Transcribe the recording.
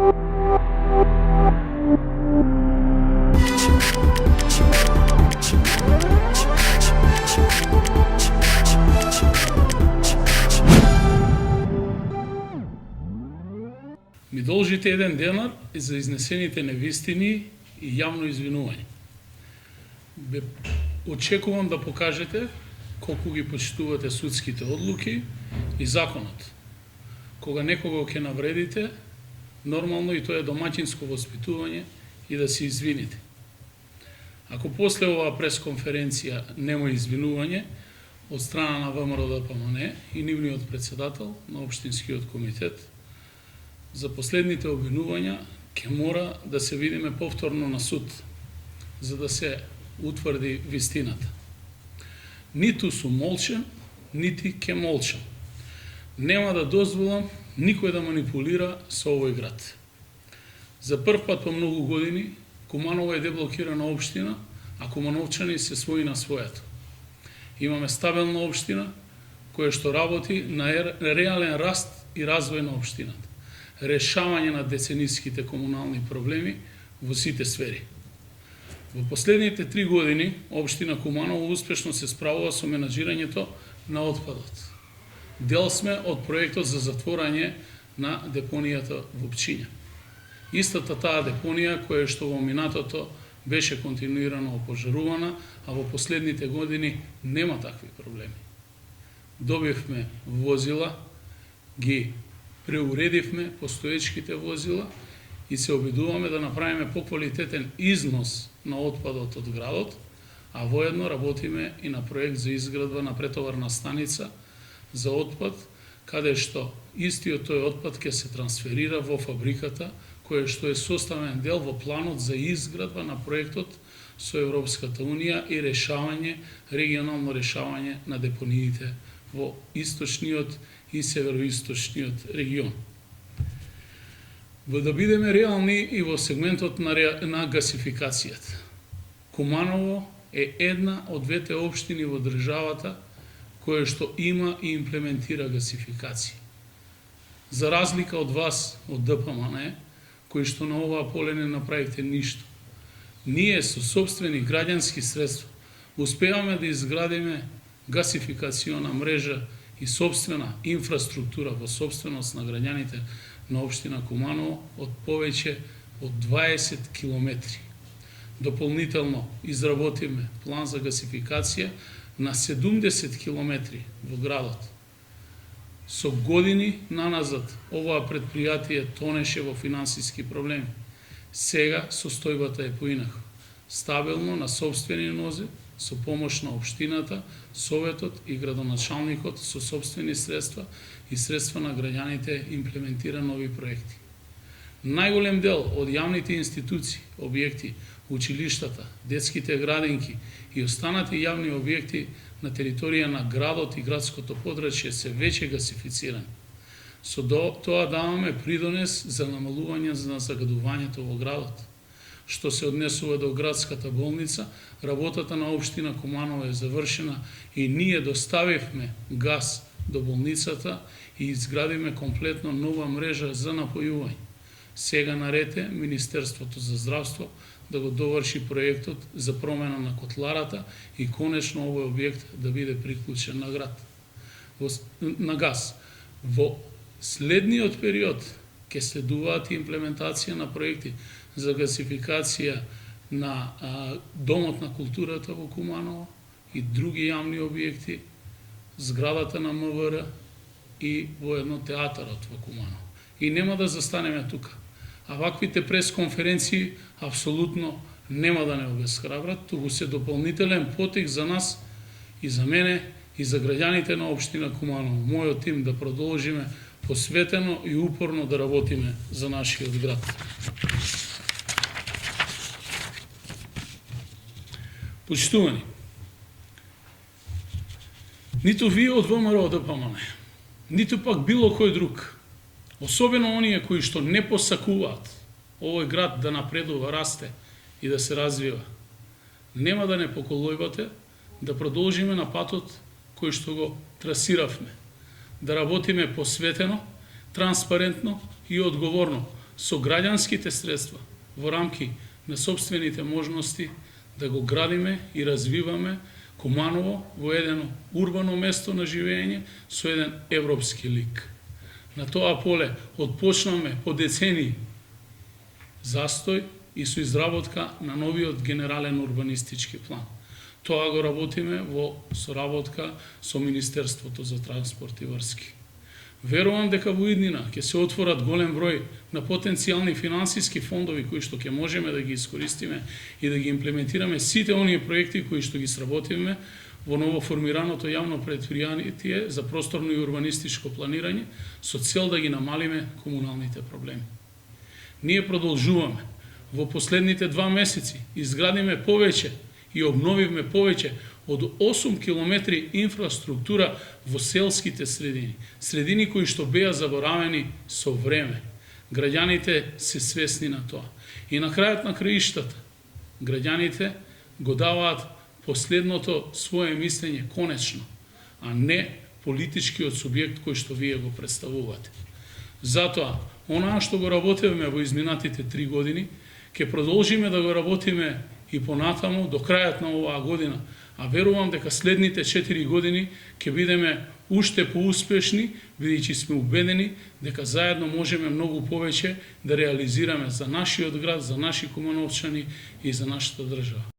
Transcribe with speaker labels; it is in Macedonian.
Speaker 1: Ми должите еден денар за изнесените невистини и јавно извинување. Очекувам да покажете колку ги почитувате судските одлуки и законот. Кога некого ќе навредите, нормално и тоа е домаќинско воспитување и да се извините. Ако после оваа пресконференција нема извинување од страна на ВМРО-ДПМНЕ и нивниот председател на Општинскиот комитет, за последните обвинувања ќе мора да се видиме повторно на суд, за да се утврди вистината. Ниту сум молчен, нити ќе молчам. Нема да дозволам никој да манипулира со овој град. За прв пат по многу години Куманово е деблокирана општина, а кумановчани се свои на своето. Имаме стабилна општина која што работи на реален раст и развој на општината. Решавање на децениските комунални проблеми во сите сфери. Во последните 3 години општина Куманово успешно се справува со менаџирањето на отпадот. Дел сме од проектот за затворање на депонијата во Пчиња. Истата таа депонија која што во минатото беше континуирано опожарувана, а во последните години нема такви проблеми. Добивме возила, ги преуредивме постоечките возила и се обидуваме да направиме поквалитетен износ на отпадот од градот, а воедно работиме и на проект за изградба на претоварна станица за отпад, каде што истиот тој отпад ќе се трансферира во фабриката, која што е составен дел во планот за изградба на проектот со Европската Унија и регионално решавање на депониите во источниот и североисточниот регион. Да бидеме реални и во сегментот на гасификацијата. Куманово е една од двете општини во државата која што има и имплементира гасификација. За разлика од вас, од ДПМНЕ, кои што на оваа поле не направите ништо, ние со собствени граѓански средства успеваме да изградиме гасификациона мрежа и собствена инфраструктура во собственост на граѓаните на општина Куманово од повеќе од 20 километри. Дополнително изработиме план за гасификација на 70 километри во градот. Со години наназад оваа предпријатие тонеше во финансиски проблеми. Сега состојбата е поинака. Стабилно на собствени нозе, со помош на општината, советот и градоначалникот со собствени средства и средства на граѓаните имплементира нови проекти. Најголем дел од јавните институции, објекти, училиштата, детските градинки и останати јавни објекти на територија на градот и градското подрачје се веќе гасифицирани. Со тоа даваме придонес за намалување на загадувањето во градот. Што се однесува до градската болница, работата на општина Куманово е завршена и ние доставивме газ до болницата и изградиме комплетно нова мрежа за напојување. Сега нарете Министерството за здравство да го доврши проектот за промена на котларата и конечно овој објект да биде приклучен на газ. Во следниот период ќе следуваат имплементација на проекти за гасификација на Домот на културата во Куманово и други јавни објекти, зградата на МВР и воедно театарот во Куманово. И нема да застанеме тука. А ваквите пресконференции апсолутно нема да не обесхрабрат, туку се дополнителен потик за нас и за мене и за граѓаните на општина Куманово. Мојот тим да продолжиме посветено и упорно да работиме за нашиот град. Почитувани, ниту вие од ВМРО-ДПМНЕ, ниту пак било кој друг, особено оние кои што не посакуваат овој град да напредува, расте и да се развива, нема да не поколојбате да продолжиме на патот кој што го трасиравме, да работиме посветено, транспарентно и одговорно со граѓанските средства во рамки на собствените можности да го градиме и развиваме Куманово во едно урбано место на живење со еден европски лик. На тоа поле отпочнаме по децении застој и со изработка на новиот генерален урбанистички план. Тоа го работиме во соработка со Министерството за транспорт и врски. Верувам дека во иднина ќе се отворат голем број на потенцијални финансиски фондови кои што ќе можеме да ги искористиме и да ги имплементираме сите оние проекти кои што ги сработиме во новоформираното јавно предпријатие за просторно и урбанистичко планирање со цел да ги намалиме комуналните проблеми. Ние продолжуваме. Во последните 2 месеци изградиме повеќе и обновивме повеќе од 8 километри инфраструктура во селските средини. Средини кои што беа заборавени со време. Граѓаните се свесни на тоа. И на крајот на краиштата, граѓаните го даваат последното свое мислење конечно, а не политичкиот субјект кој што вие го представувате. Затоа, онаа што го работевме во изминатите 3 години, ќе продолжиме да го работиме и понатаму до крајот на оваа година, а верувам дека следните 4 години ќе бидеме уште поуспешни, бидејќи сме убедени дека заедно можеме многу повеќе да реализираме за нашиот град, за наши кумановчани и за нашата држава.